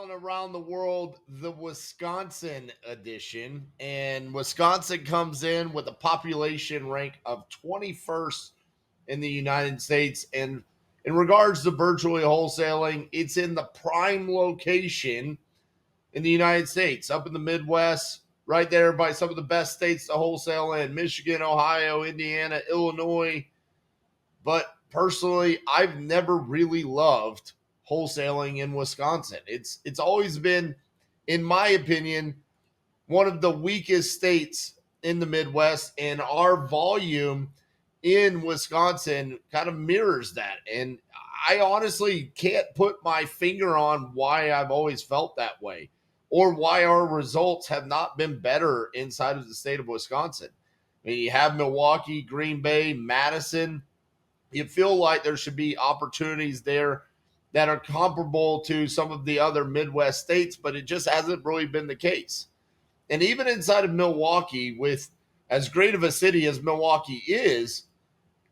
Wholesaling Around the World, the Wisconsin edition. And Wisconsin comes in with a population rank of 21st in the United States. And in regards to virtually wholesaling, it's in the prime location in the United States, up in the Midwest, right there by some of the best states to wholesale in: Michigan, Ohio, Indiana, Illinois. But personally, I've never really loved wholesaling in Wisconsin. It's always been, in my opinion, one of the weakest states in the Midwest, and our volume in Wisconsin kind of mirrors that. And I honestly can't put my finger on why I've always felt that way or why our results have not been better inside of the state of Wisconsin. I mean, you have Milwaukee, Green Bay, Madison. You feel like there should be opportunities there that are comparable to some of the other Midwest states, but it just hasn't really been the case. And even inside of Milwaukee, with as great of a city as Milwaukee is,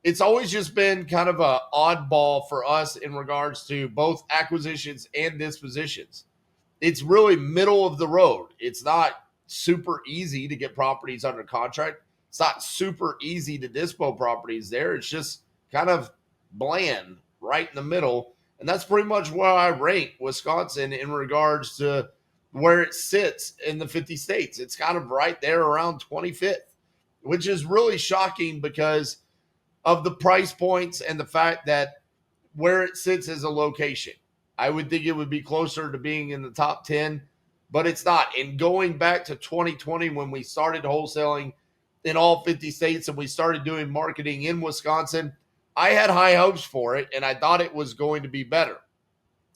it's always just been kind of a oddball for us in regards to both acquisitions and dispositions. It's really middle of the road. It's not super easy to get properties under contract. It's not super easy to dispo properties there. It's just kind of bland right in the middle. And that's pretty much where I rank Wisconsin in regards to where it sits in the 50 states. It's kind of right there around 25th, which is really shocking because of the price points and the fact that where it sits as a location. I would think it would be closer to being in the top 10, but it's not. And going back to 2020, when we started wholesaling in all 50 states and we started doing marketing in Wisconsin, I had high hopes for it, and I thought it was going to be better.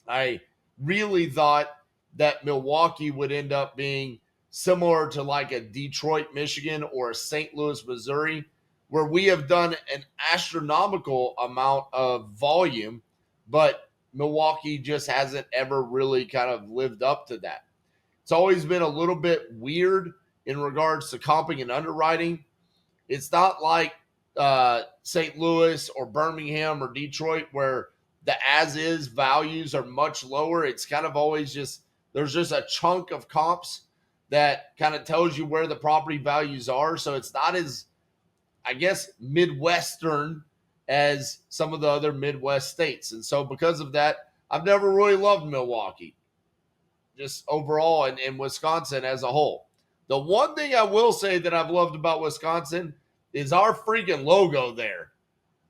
I really thought that Milwaukee would end up being similar to like a Detroit, Michigan, or a St. Louis, Missouri, where we have done an astronomical amount of volume, but Milwaukee just hasn't ever really kind of lived up to that. It's always been a little bit weird in regards to comping and underwriting. It's not like St. Louis or Birmingham or Detroit where the as is values are much lower. It's kind of always just, there's just a chunk of comps that kind of tells you where the property values are. So it's not as, I guess, Midwestern as some of the other Midwest states. And so because of that, I've never really loved Milwaukee, just overall, and Wisconsin as a whole. The one thing I will say that I've loved about Wisconsin is our freaking logo there.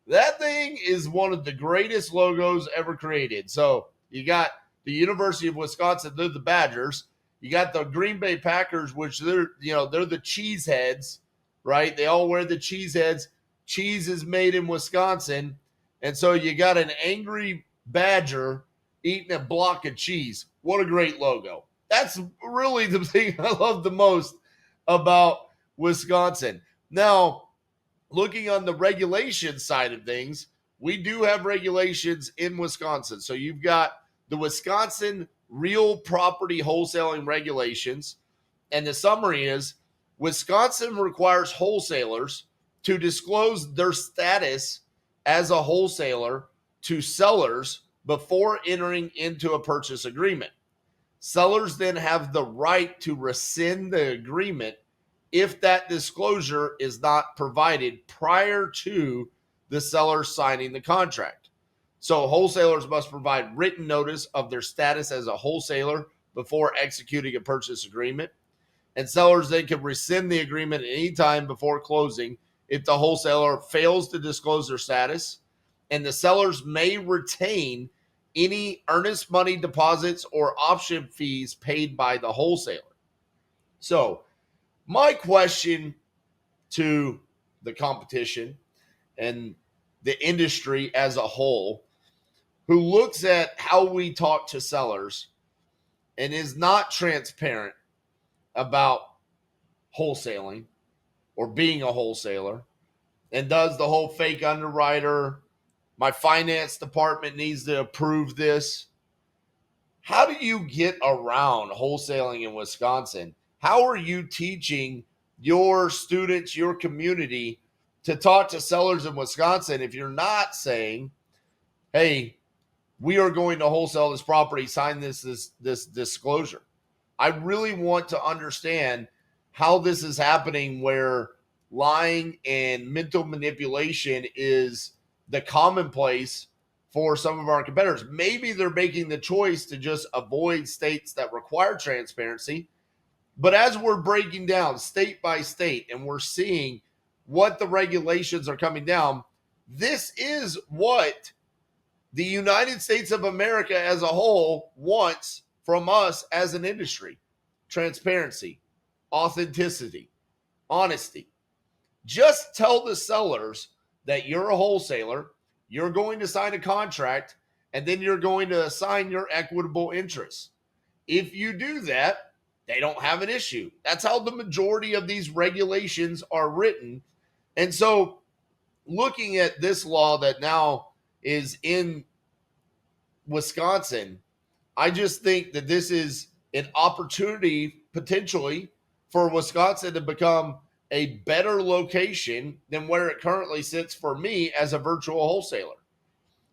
That thing is one of the greatest logos ever created. So you got the University of Wisconsin, they're the Badgers. You got the Green Bay Packers, which they're the cheese heads, right? They all wear the cheese heads. Cheese is made in Wisconsin. And so you got an angry badger eating a block of cheese. What a great logo. That's really the thing I love the most about Wisconsin. Now, looking on the regulation side of things, we do have regulations in Wisconsin. So you've got the Wisconsin Real Property Wholesaling Regulations. And the summary is Wisconsin requires wholesalers to disclose their status as a wholesaler to sellers before entering into a purchase agreement. Sellers then have the right to rescind the agreement if that disclosure is not provided prior to the seller signing the contract. So wholesalers must provide written notice of their status as a wholesaler before executing a purchase agreement. And sellers then can rescind the agreement at any time before closing if the wholesaler fails to disclose their status. And the sellers may retain any earnest money deposits or option fees paid by the wholesaler. So my question to the competition and the industry as a whole, who looks at how we talk to sellers and is not transparent about wholesaling or being a wholesaler and does the whole fake underwriter, my finance department needs to approve this. How do you get around wholesaling in Wisconsin? How are you teaching your students, your community, to talk to sellers in Wisconsin if you're not saying, hey, we are going to wholesale this property, sign this disclosure. I really want to understand how this is happening, where lying and mental manipulation is the commonplace for some of our competitors. Maybe they're making the choice to just avoid states that require transparency. But as we're breaking down state by state and we're seeing what the regulations are coming down, this is what the United States of America as a whole wants from us as an industry: transparency, authenticity, honesty. Just tell the sellers that you're a wholesaler, you're going to sign a contract, and then you're going to assign your equitable interests. If you do that, they don't have an issue. That's how the majority of these regulations are written. And so, looking at this law that now is in Wisconsin, I just think that this is an opportunity potentially for Wisconsin to become a better location than where it currently sits for me as a virtual wholesaler.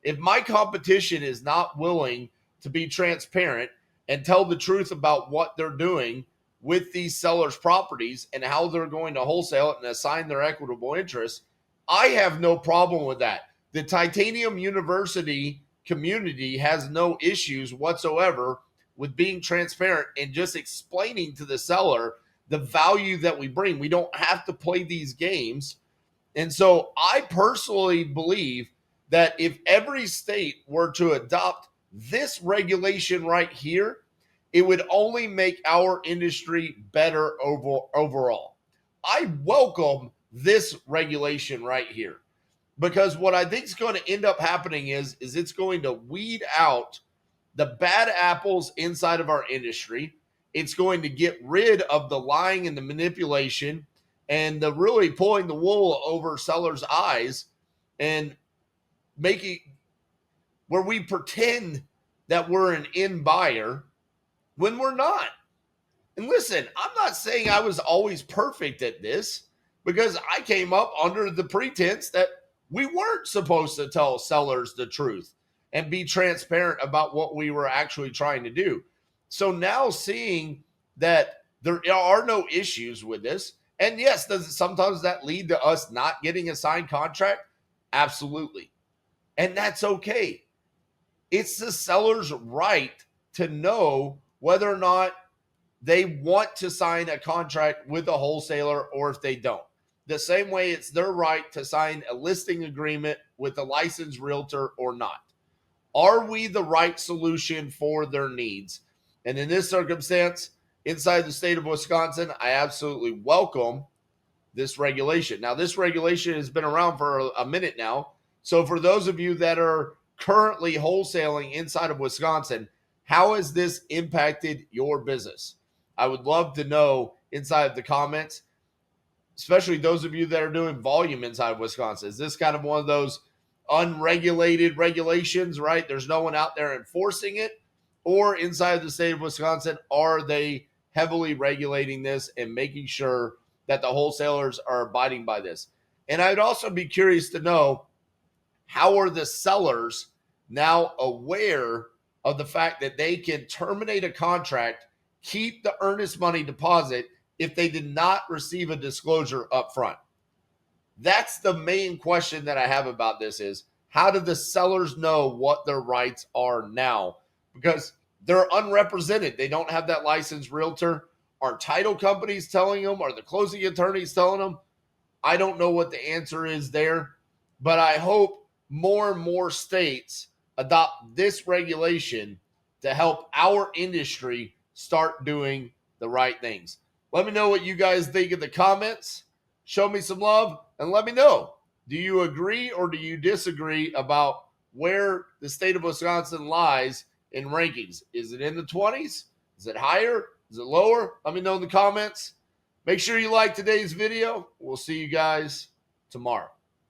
If my competition is not willing to be transparent and tell the truth about what they're doing with these sellers' properties and how they're going to wholesale it and assign their equitable interests, I have no problem with that. The Titanium University community has no issues whatsoever with being transparent and just explaining to the seller the value that we bring. We don't have to play these games. And so I personally believe that if every state were to adopt this regulation right here, it would only make our industry better overall. I welcome this regulation right here, because what I think is going to end up happening is it's going to weed out the bad apples inside of our industry. It's going to get rid of the lying and the manipulation and the really pulling the wool over sellers' eyes and making where we pretend that we're an in buyer when we're not. And listen, I'm not saying I was always perfect at this, because I came up under the pretense that we weren't supposed to tell sellers the truth and be transparent about what we were actually trying to do. So now seeing that there are no issues with this, and yes, does sometimes that lead to us not getting a signed contract? Absolutely. And that's okay. It's the seller's right to know whether or not they want to sign a contract with a wholesaler or if they don't. The same way it's their right to sign a listing agreement with a licensed realtor or not. Are we the right solution for their needs? And in this circumstance, inside the state of Wisconsin, I absolutely welcome this regulation. Now, this regulation has been around for a minute now. So for those of you that are currently wholesaling inside of Wisconsin, how has this impacted your business? I would love to know inside of the comments, especially those of you that are doing volume inside Wisconsin. Is this kind of one of those unregulated regulations, right? There's no one out there enforcing it. Or inside the state of Wisconsin, are they heavily regulating this and making sure that the wholesalers are abiding by this? And I'd also be curious to know, how are the sellers now aware of the fact that they can terminate a contract, keep the earnest money deposit if they did not receive a disclosure up front? That's the main question that I have about this: is how do the sellers know what their rights are now? Because they're unrepresented. They don't have that licensed realtor. Are title companies telling them? Are the closing attorneys telling them? I don't know what the answer is there, but I hope more and more states adopt this regulation to help our industry start doing the right things. Let me know what you guys think in the comments. Show me some love and let me know. Do you agree or do you disagree about where the state of Wisconsin lies in rankings? Is it in the 20s? Is it higher? Is it lower? Let me know in the comments. Make sure you like today's video. We'll see you guys tomorrow.